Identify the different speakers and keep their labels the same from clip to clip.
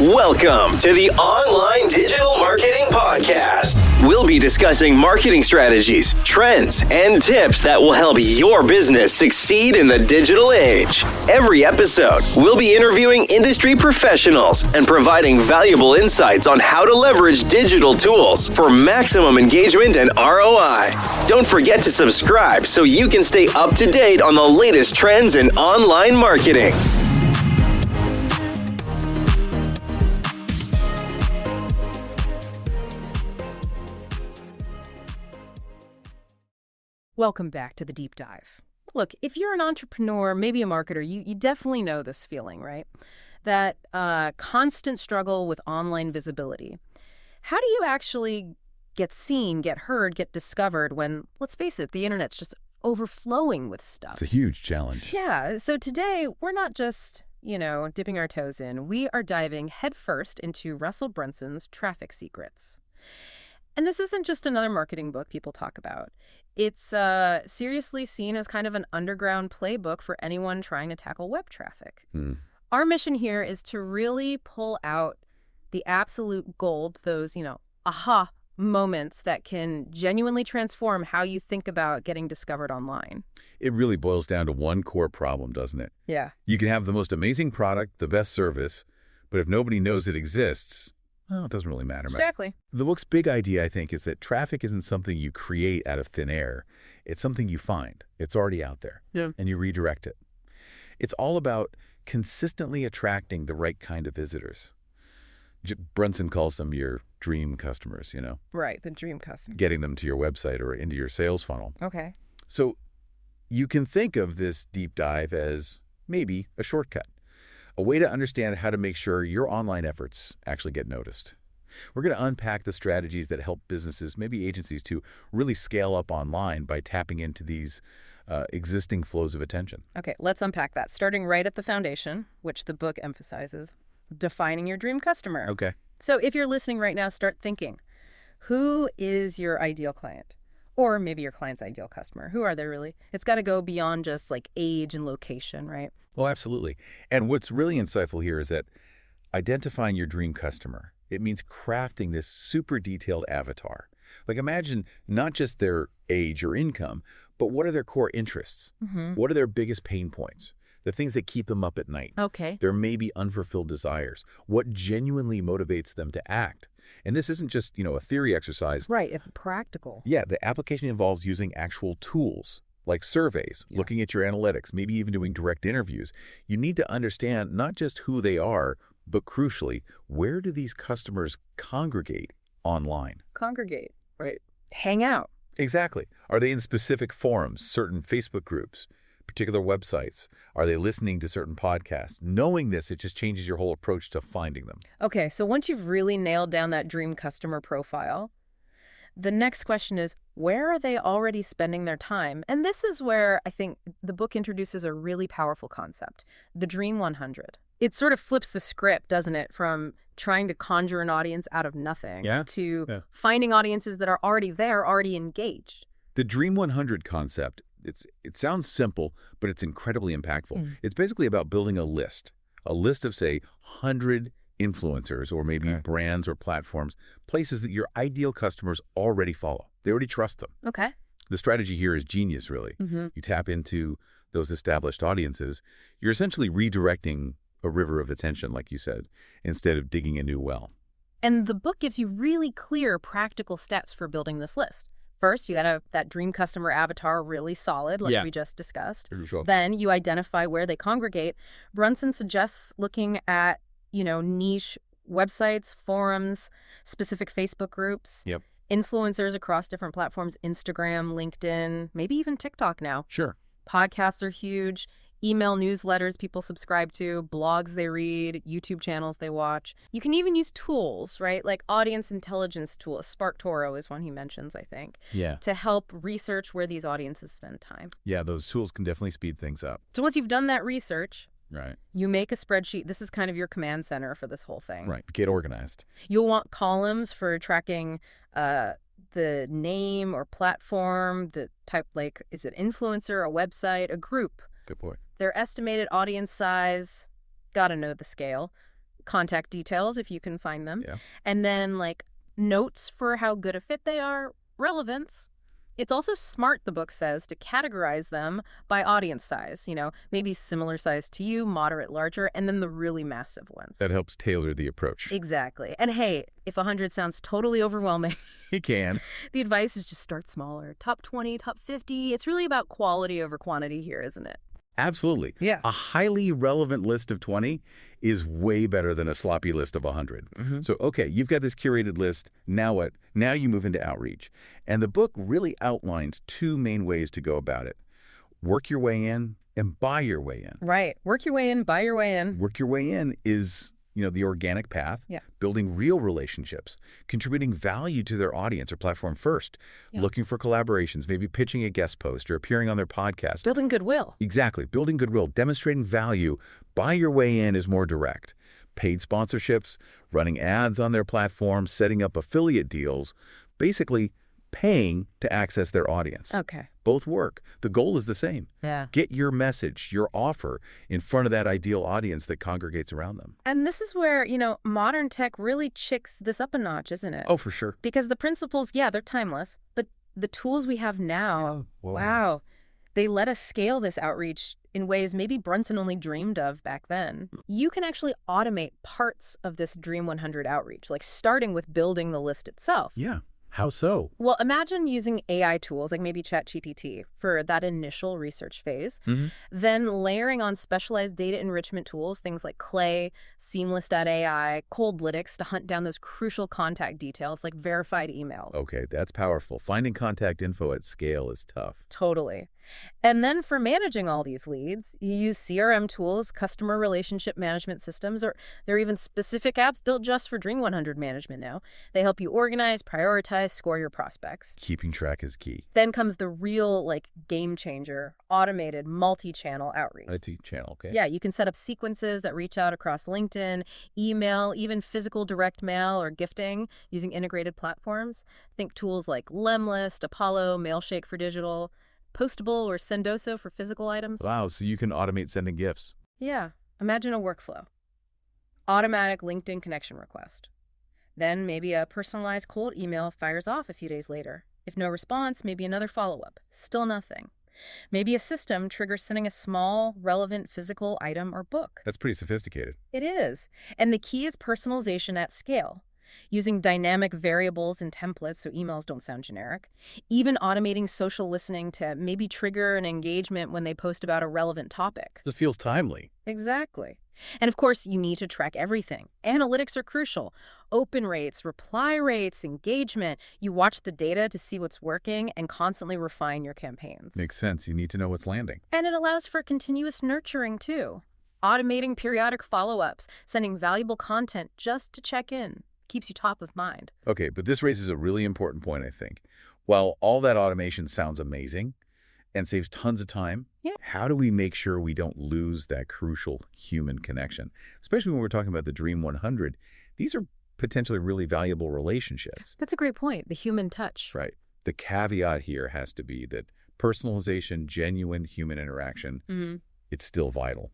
Speaker 1: Welcome to the Online Digital Marketing Podcast. We'll be discussing marketing strategies, trends, and tips that will help your business succeed in the digital age. Every episode, we'll be interviewing industry professionals and providing valuable insights on how to leverage digital tools for maximum engagement and ROI. Don't forget to subscribe so you can stay up to date on the latest trends in online marketing.
Speaker 2: Welcome back to the deep dive. Look, if you're an entrepreneur, maybe a marketer, you definitely know this feeling, right? That constant struggle with online visibility. How do you actually get seen, get heard, get discovered when, let's face it, the internet's just overflowing with stuff?
Speaker 3: It's a huge challenge.
Speaker 2: Yeah, so today we're not just, dipping our toes in. We are diving headfirst into Russell Brunson's Traffic Secrets. And this isn't just another marketing book people talk about. It's seriously seen as kind of an underground playbook for anyone trying to tackle web traffic. Our mission here is to really pull out the absolute gold, those, aha moments that can genuinely transform how you think about getting discovered online.
Speaker 3: It really boils down to one core problem, doesn't it?
Speaker 2: Yeah.
Speaker 3: You can have the most amazing product, the best service, but if nobody knows it exists, well, it doesn't really matter.
Speaker 2: Exactly.
Speaker 3: The book's big idea, I think, is that traffic isn't something you create out of thin air. It's something you find. It's already out there.
Speaker 2: Yeah.
Speaker 3: And you redirect it. It's all about consistently attracting the right kind of visitors. Brunson calls them your dream customers,
Speaker 2: Right, the dream customer.
Speaker 3: Getting them to your website or into your sales funnel.
Speaker 2: Okay.
Speaker 3: So you can think of this deep dive as maybe a shortcut. A way to understand how to make sure your online efforts actually get noticed. We're going to unpack the strategies that help businesses, maybe agencies, to really scale up online by tapping into these existing flows of attention.
Speaker 2: Okay, let's unpack that. Starting right at the foundation, which the book emphasizes, defining your dream customer.
Speaker 3: Okay.
Speaker 2: So if you're listening right now, start thinking, who is your ideal client? Or maybe your client's ideal customer. Who are they really? It's got to go beyond just like age and location, right?
Speaker 3: Oh, absolutely. And what's really insightful here is that identifying your dream customer, it means crafting this super detailed avatar. Like imagine not just their age or income, but what are their core interests? What are their biggest pain points? The things that keep them up at night.
Speaker 2: Okay.
Speaker 3: There may be unfulfilled desires. What genuinely motivates them to act? And this isn't just, a theory exercise.
Speaker 2: Right, it's practical.
Speaker 3: Yeah, the application involves using actual tools like surveys, looking at your analytics, maybe even doing direct interviews. You need to understand not just who they are, but crucially, where do these customers congregate online?
Speaker 2: Congregate, right? Hang out.
Speaker 3: Exactly. Are they in specific forums, certain Facebook groups, particular websites? Are they listening to certain podcasts? Knowing this, it just changes your whole approach to finding them.
Speaker 2: Okay, so once you've really nailed down that dream customer profile, the next question is, where are they already spending their time? And this is where I think the book introduces a really powerful concept, the Dream 100. It sort of flips the script, doesn't it, from trying to conjure an audience out of nothing to finding audiences that are already there, already engaged.
Speaker 3: The Dream 100 concept, it sounds simple, but it's incredibly impactful. It's basically about building a list of, say, 100 influencers or maybe brands or platforms, places that your ideal customers already follow. They already trust them.
Speaker 2: Okay.
Speaker 3: The strategy here is genius, really. You tap into those established audiences. You're essentially redirecting a river of attention, like you said, instead of digging a new well.
Speaker 2: And the book gives you really clear, practical steps for building this list. First, you got to have that dream customer avatar really solid, like we just discussed.
Speaker 3: Sure.
Speaker 2: Then you identify where they congregate. Brunson suggests looking at, niche websites, forums, specific Facebook groups, influencers across different platforms, Instagram, LinkedIn, maybe even TikTok now.
Speaker 3: Sure.
Speaker 2: Podcasts are huge. Email newsletters people subscribe to, blogs they read, YouTube channels they watch. You can even use tools, right? Like audience intelligence tools. SparkToro is one he mentions, I think.
Speaker 3: Yeah.
Speaker 2: To help research where these audiences spend time.
Speaker 3: Yeah, those tools can definitely speed things up.
Speaker 2: So once you've done that research,
Speaker 3: right,
Speaker 2: you make a spreadsheet. This is kind of your command center for this whole thing.
Speaker 3: Right. Get organized.
Speaker 2: You'll want columns for tracking the name or platform, the type, like, is it influencer, a website, a group?
Speaker 3: Good point.
Speaker 2: Their estimated audience size, gotta know the scale. contact details if you can find them,
Speaker 3: Yeah.
Speaker 2: and then like notes for how good a fit they are, relevance. It's also smart, the book says, to categorize them by audience size, maybe similar size to you, moderate, larger, and then the really massive ones.
Speaker 3: That helps tailor the approach.
Speaker 2: Exactly. And hey, if 100 sounds totally overwhelming,
Speaker 3: It can.
Speaker 2: the advice is just start smaller. Top 20, top 50. It's really about quality over quantity here, isn't it?
Speaker 3: Absolutely.
Speaker 2: Yeah.
Speaker 3: A highly relevant list of 20 is way better than a sloppy list of 100. So, okay, you've got this curated list. Now what? Now you move into outreach. And the book really outlines two main ways to go about it. Work your way in and buy your way in.
Speaker 2: Right. Work your way in, buy your way in.
Speaker 3: Work your way in is, the organic path,
Speaker 2: Yeah.
Speaker 3: building real relationships, contributing value to their audience or platform first, looking for collaborations, maybe pitching a guest post or appearing on their podcast.
Speaker 2: Building goodwill.
Speaker 3: Exactly. Building goodwill, demonstrating value. Buy your way in is more direct. Paid sponsorships, running ads on their platform, setting up affiliate deals, basically paying to access their audience.
Speaker 2: Okay.
Speaker 3: Both work. The goal is the same.
Speaker 2: Yeah.
Speaker 3: Get your message, your offer in front of that ideal audience that congregates around them.
Speaker 2: And this is where, modern tech really chicks this up a notch, isn't it?
Speaker 3: Oh, for sure.
Speaker 2: Because the principles, they're timeless, but the tools we have now, wow, they let us scale this outreach in ways maybe Brunson only dreamed of back then. You can actually automate parts of this Dream 100 outreach, like starting with building the list itself.
Speaker 3: Yeah. How so?
Speaker 2: Well, imagine using AI tools like maybe ChatGPT for that initial research phase, then layering on specialized data enrichment tools, things like Clay, Seamless.ai, Coldlytics to hunt down those crucial contact details like verified emails.
Speaker 3: Okay, that's powerful. Finding contact info at scale is tough.
Speaker 2: Totally. And then for managing all these leads, you use CRM tools, customer relationship management systems, or there are even specific apps built just for Dream 100 management now. They help you organize, prioritize, score your prospects.
Speaker 3: Keeping track is key.
Speaker 2: Then comes the real, game changer, automated multi-channel outreach.
Speaker 3: IT channel, okay?
Speaker 2: Yeah, you can set up sequences that reach out across LinkedIn, email, even physical direct mail or gifting using integrated platforms. Think tools like Lemlist, Apollo, Mailshake for digital, Postable or Sendoso for physical items.
Speaker 3: Wow, so you can automate sending gifts.
Speaker 2: Yeah, imagine a workflow. Automatic LinkedIn connection request. Then maybe a personalized cold email fires off a few days later. If no response, maybe another follow-up. Still nothing. Maybe a system triggers sending a small, relevant physical item or book.
Speaker 3: That's pretty sophisticated.
Speaker 2: It is. And the key is personalization at scale. Using dynamic variables and templates so emails don't sound generic. Even automating social listening to maybe trigger an engagement when they post about a relevant topic.
Speaker 3: This feels timely.
Speaker 2: Exactly. And of course, you need to track everything. Analytics are crucial. Open rates, reply rates, engagement. You watch the data to see what's working and constantly refine your campaigns.
Speaker 3: Makes sense. You need to know what's landing.
Speaker 2: And it allows for continuous nurturing, too. Automating periodic follow-ups, sending valuable content just to check in. Keeps you top of mind.
Speaker 3: Okay, but this raises a really important point, I think. While all that automation sounds amazing and saves tons of time, how do we make sure we don't lose that crucial human connection? Especially when we're talking about the Dream 100. These are potentially really valuable relationships.
Speaker 2: That's a great point, the human touch.
Speaker 3: Right. The caveat here has to be that personalization, genuine human interaction, it's still vital,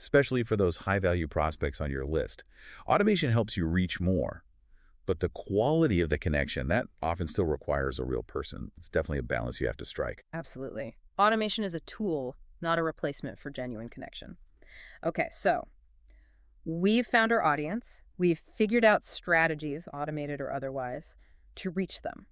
Speaker 3: especially for those high-value prospects on your list. Automation helps you reach more. But the quality of the connection, that often still requires a real person. It's definitely a balance you have to strike.
Speaker 2: Absolutely. Automation is a tool, not a replacement for genuine connection. Okay, so we've found our audience. We've figured out strategies, automated or otherwise, to reach them.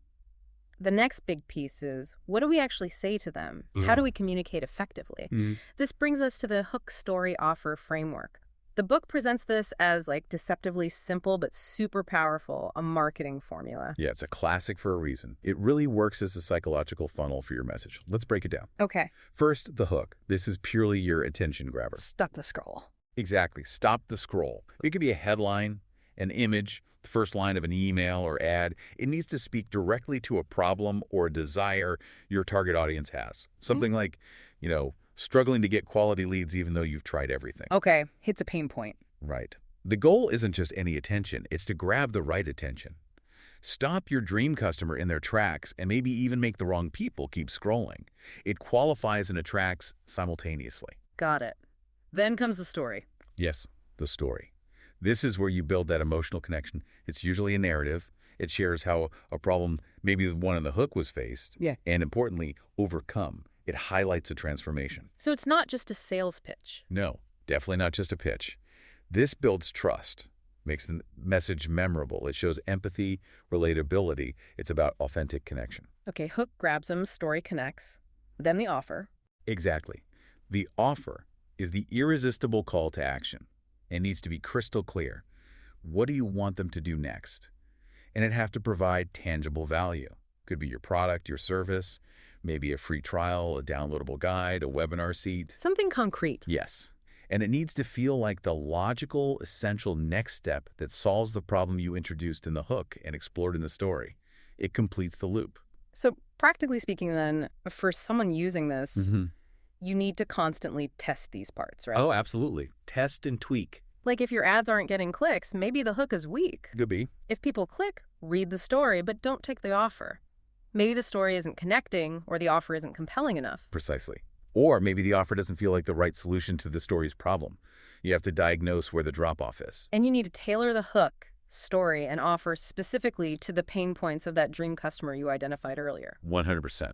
Speaker 2: The next big piece is, what do we actually say to them? How do we communicate effectively? This brings us to the hook, story, offer framework. The book presents this as deceptively simple but super powerful, a marketing formula.
Speaker 3: Yeah, it's a classic for a reason. It really works as a psychological funnel for your message. Let's break it down.
Speaker 2: Okay.
Speaker 3: First, the hook. This is purely your attention grabber.
Speaker 2: Stop the scroll.
Speaker 3: Exactly. Stop the scroll. It could be a headline, an image, the first line of an email or ad. It needs to speak directly to a problem or a desire your target audience has. Something like, struggling to get quality leads even though you've tried everything.
Speaker 2: Okay, hits a pain point.
Speaker 3: Right. The goal isn't just any attention, it's to grab the right attention. Stop your dream customer in their tracks and maybe even make the wrong people keep scrolling. It qualifies and attracts simultaneously.
Speaker 2: Got it. Then comes the story.
Speaker 3: Yes, the story. This is where you build that emotional connection. It's usually a narrative. It shares how a problem, maybe the one on the hook, was faced, and importantly, overcome. It highlights a transformation.
Speaker 2: So it's not just a sales pitch.
Speaker 3: No, definitely not just a pitch. This builds trust, makes the message memorable. It shows empathy, relatability. It's about authentic connection.
Speaker 2: Okay, hook grabs them, story connects. Then the offer.
Speaker 3: Exactly. The offer is the irresistible call to action. It needs to be crystal clear. What do you want them to do next? And it has to provide tangible value. Could be your product, your service, maybe a free trial, a downloadable guide, a webinar seat.
Speaker 2: Something concrete.
Speaker 3: Yes. And it needs to feel like the logical, essential next step that solves the problem you introduced in the hook and explored in the story. It completes the loop.
Speaker 2: So practically speaking then, for someone using this, you need to constantly test these parts, right?
Speaker 3: Oh, absolutely. Test and tweak.
Speaker 2: Like if your ads aren't getting clicks, maybe the hook is weak.
Speaker 3: Could be.
Speaker 2: If people click, read the story, but don't take the offer. Maybe the story isn't connecting or the offer isn't compelling enough.
Speaker 3: Precisely. Or maybe the offer doesn't feel like the right solution to the story's problem. You have to diagnose where the drop-off is.
Speaker 2: And you need to tailor the hook, story, and offer specifically to the pain points of that dream customer you identified earlier.
Speaker 3: 100%.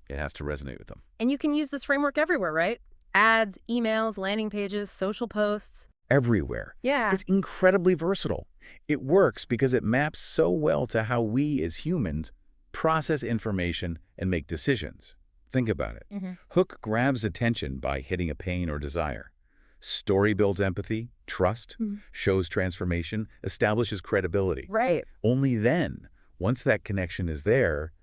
Speaker 3: It has to resonate with them.
Speaker 2: And you can use this framework everywhere, right? Ads, emails, landing pages, social posts.
Speaker 3: Everywhere.
Speaker 2: Yeah.
Speaker 3: It's incredibly versatile. It works because it maps so well to how we as humans process information and make decisions. Think about it. Hook grabs attention by hitting a pain or desire. Story builds empathy, trust, shows transformation, establishes credibility.
Speaker 2: Right.
Speaker 3: Only then, once that connection is there,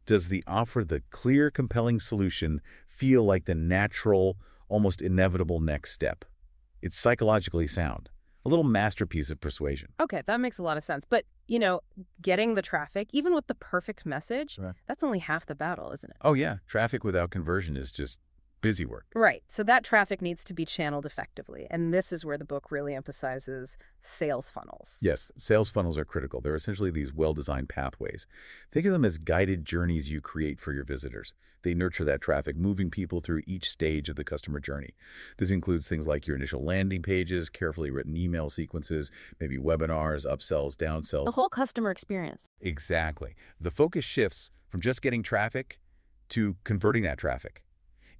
Speaker 3: does the offer the clear, compelling solution feel like the natural, almost inevitable next step. It's psychologically sound. A little masterpiece of persuasion.
Speaker 2: Okay, that makes a lot of sense. But, getting the traffic, even with the perfect message, that's only half the battle, isn't it?
Speaker 3: Oh, yeah. Traffic without conversion is just busy work.
Speaker 2: Right. So that traffic needs to be channeled effectively. And this is where the book really emphasizes sales funnels.
Speaker 3: Yes, sales funnels are critical. They're essentially these well-designed pathways. Think of them as guided journeys you create for your visitors. They nurture that traffic, moving people through each stage of the customer journey. This includes things like your initial landing pages, carefully written email sequences, maybe webinars, upsells, downsells.
Speaker 2: The whole customer experience.
Speaker 3: Exactly. The focus shifts from just getting traffic to converting that traffic,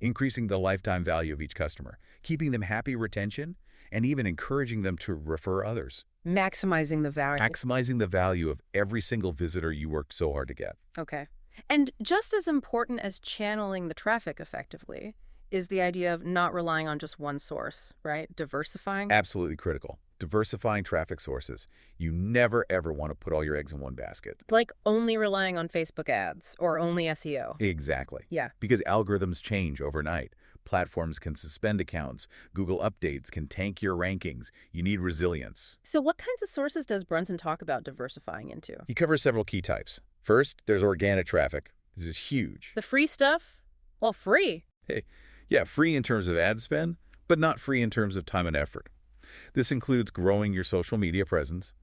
Speaker 3: increasing the lifetime value of each customer, keeping them happy, retention, and even encouraging them to refer others.
Speaker 2: Maximizing the value.
Speaker 3: Maximizing the value of every single visitor you worked so hard to get.
Speaker 2: Okay. And just as important as channeling the traffic effectively is the idea of not relying on just one source, right? Diversifying.
Speaker 3: Absolutely critical. Diversifying traffic sources. You never, ever want to put all your eggs in one basket.
Speaker 2: Like only relying on Facebook ads or only SEO.
Speaker 3: Exactly.
Speaker 2: Yeah.
Speaker 3: Because algorithms change overnight. Platforms can suspend accounts. Google updates can tank your rankings. You need resilience.
Speaker 2: So what kinds of sources does Brunson talk about diversifying into?
Speaker 3: He covers several key types. First, there's organic traffic. This is huge.
Speaker 2: The free stuff? Well, free.
Speaker 3: Hey, yeah, free in terms of ad spend, but not free in terms of time and effort. This includes growing your social media presence,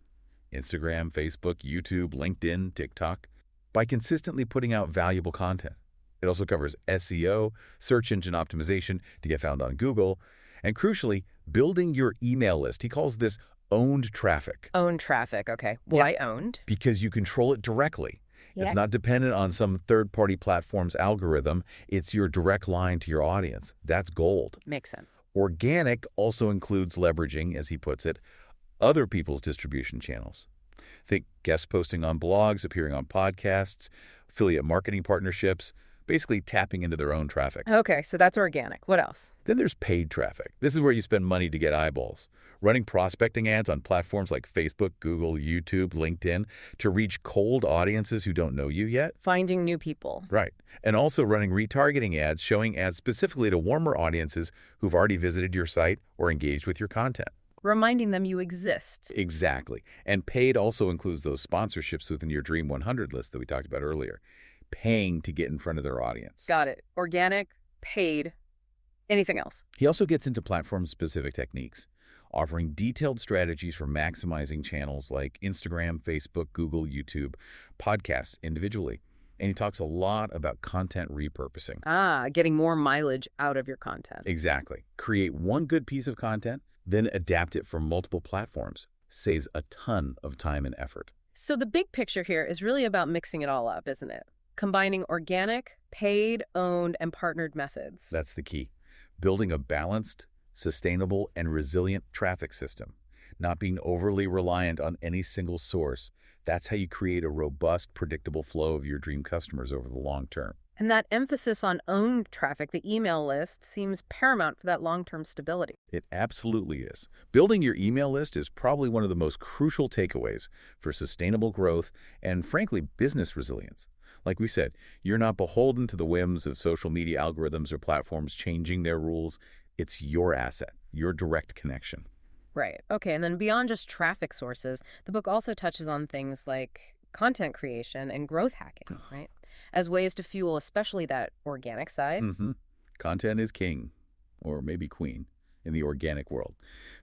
Speaker 3: Instagram, Facebook, YouTube, LinkedIn, TikTok, by consistently putting out valuable content. It also covers SEO, search engine optimization to get found on Google, and crucially, building your email list. He calls this owned traffic.
Speaker 2: Owned traffic, okay. Why owned?
Speaker 3: Because you control it directly.
Speaker 2: Yeah.
Speaker 3: It's not dependent on some third-party platform's algorithm. It's your direct line to your audience. That's gold.
Speaker 2: Makes sense.
Speaker 3: Organic also includes leveraging, as he puts it, other people's distribution channels. Think guest posting on blogs, appearing on podcasts, affiliate marketing partnerships, basically tapping into their own traffic.
Speaker 2: Okay, so that's organic. What else?
Speaker 3: Then there's paid traffic. This is where you spend money to get eyeballs. Running prospecting ads on platforms like Facebook, Google, YouTube, LinkedIn to reach cold audiences who don't know you yet.
Speaker 2: Finding new people.
Speaker 3: Right. And also running retargeting ads, showing ads specifically to warmer audiences who've already visited your site or engaged with your content.
Speaker 2: Reminding them you exist.
Speaker 3: Exactly. And paid also includes those sponsorships within your Dream 100 list that we talked about earlier. Paying to get in front of their audience.
Speaker 2: Got it. Organic, paid, anything else?
Speaker 3: He also gets into platform-specific techniques, offering detailed strategies for maximizing channels like Instagram, Facebook, Google, YouTube, podcasts individually. And he talks a lot about content repurposing.
Speaker 2: Getting more mileage out of your content.
Speaker 3: Exactly. Create one good piece of content, Then adapt it for multiple platforms. Saves a ton of time and effort.
Speaker 2: So the big picture here is really about mixing it all up, isn't it? Combining organic, paid, owned, and partnered methods.
Speaker 3: That's the key. Building a balanced, sustainable, and resilient traffic system. Not being overly reliant on any single source. That's how you create a robust, predictable flow of your dream customers over the long term.
Speaker 2: And that emphasis on owned traffic, the email list, seems paramount for that long-term stability.
Speaker 3: It absolutely is. Building your email list is probably one of the most crucial takeaways for sustainable growth and, frankly, business resilience. Like we said, you're not beholden to the whims of social media algorithms or platforms changing their rules. It's your asset, your direct connection.
Speaker 2: Right. Okay. And then beyond just traffic sources, the book also touches on things like content creation and growth hacking, right? As ways to fuel especially that organic side.
Speaker 3: Content is king, or maybe queen, in the organic world.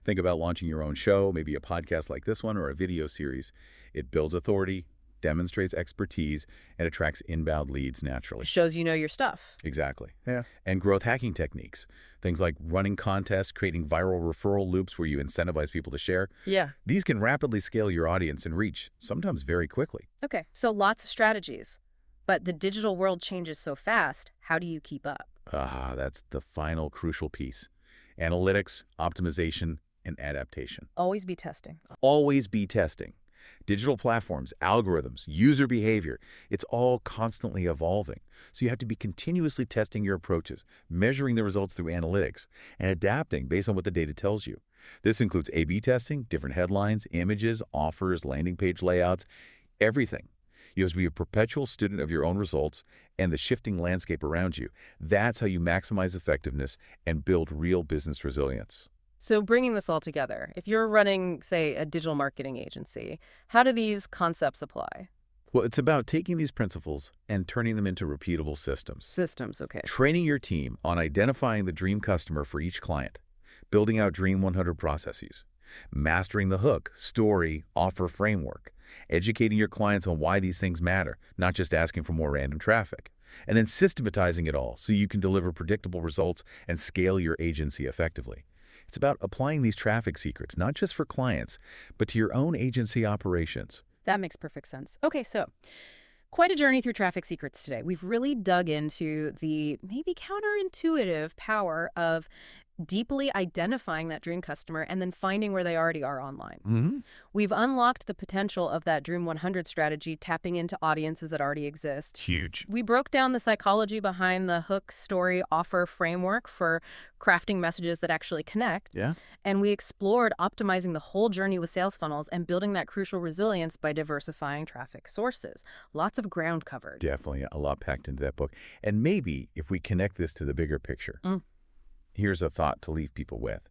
Speaker 3: Think about launching your own show, maybe a podcast like this one or a video series. It builds authority, demonstrates expertise, and attracts inbound leads naturally.
Speaker 2: It shows you know your stuff.
Speaker 3: Exactly. Yeah. And growth hacking techniques. Things like running contests, creating viral referral loops where you incentivize people to share.
Speaker 2: Yeah.
Speaker 3: These can rapidly scale your audience and reach, sometimes very quickly.
Speaker 2: Okay. So lots of strategies. But the digital world changes so fast. How do you keep up?
Speaker 3: That's the final crucial piece. Analytics, optimization, and adaptation.
Speaker 2: Always be testing.
Speaker 3: Always be testing. Digital platforms, algorithms, user behavior, it's all constantly evolving. So you have to be continuously testing your approaches, measuring the results through analytics, and adapting based on what the data tells you. This includes A/B testing, different headlines, images, offers, landing page layouts, everything. You have to be a perpetual student of your own results and the shifting landscape around you. That's how you maximize effectiveness and build real business resilience.
Speaker 2: So bringing this all together, if you're running, say, a digital marketing agency, how do these concepts apply?
Speaker 3: Well, it's about taking these principles and turning them into repeatable systems.
Speaker 2: Systems, okay.
Speaker 3: Training your team on identifying the dream customer for each client, building out Dream 100 processes, mastering the hook, story, offer framework, educating your clients on why these things matter, not just asking for more random traffic, and then systematizing it all so you can deliver predictable results and scale your agency effectively. It's about applying these traffic secrets, not just for clients, but to your own agency operations.
Speaker 2: That makes perfect sense. Okay, so quite a journey through traffic secrets today. We've really dug into the maybe counterintuitive power of deeply identifying that dream customer and then finding where they already are online. We've unlocked the potential of that Dream 100 strategy, tapping into audiences that already exist.
Speaker 3: Huge.
Speaker 2: We broke down the psychology behind the hook, story, offer framework for crafting messages that actually connect.
Speaker 3: Yeah.
Speaker 2: And we explored optimizing the whole journey with sales funnels and building that crucial resilience by diversifying traffic sources. Lots of ground covered.
Speaker 3: Definitely a lot packed into that book. And maybe if we connect this to the bigger picture, here's a thought to leave people with.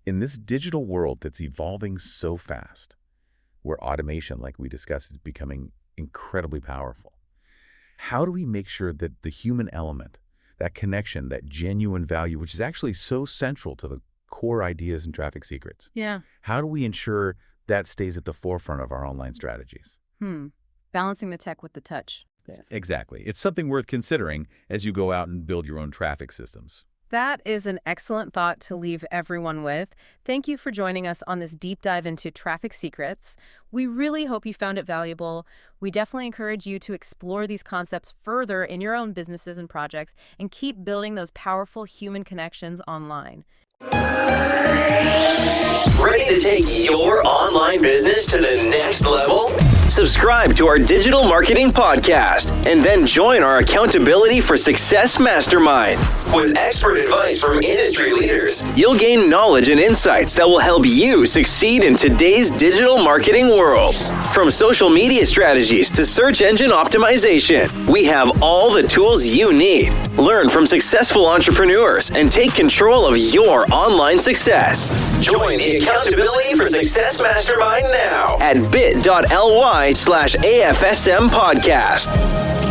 Speaker 3: In this digital world that's evolving so fast, where automation, like we discussed, is becoming incredibly powerful, how do we make sure that the human element, that connection, that genuine value, which is actually so central to the core ideas and traffic secrets, how do we ensure that stays at the forefront of our online strategies?
Speaker 2: Balancing the tech with the touch.
Speaker 3: Exactly. It's something worth considering as you go out and build your own traffic systems.
Speaker 2: That is an excellent thought to leave everyone with. Thank you for joining us on this deep dive into traffic secrets. We really hope you found it valuable. We definitely encourage you to explore these concepts further in your own businesses and projects and keep building those powerful human connections online.
Speaker 1: Ready to take your online business to the next level? Subscribe to our digital marketing podcast and then join our Accountability for Success Mastermind. With expert advice from industry leaders, you'll gain knowledge and insights that will help you succeed in today's digital marketing world. From social media strategies to search engine optimization, we have all the tools you need. Learn from successful entrepreneurs and take control of your online success. Join the Accountability for Success Mastermind now at bit.ly/AFSM podcast.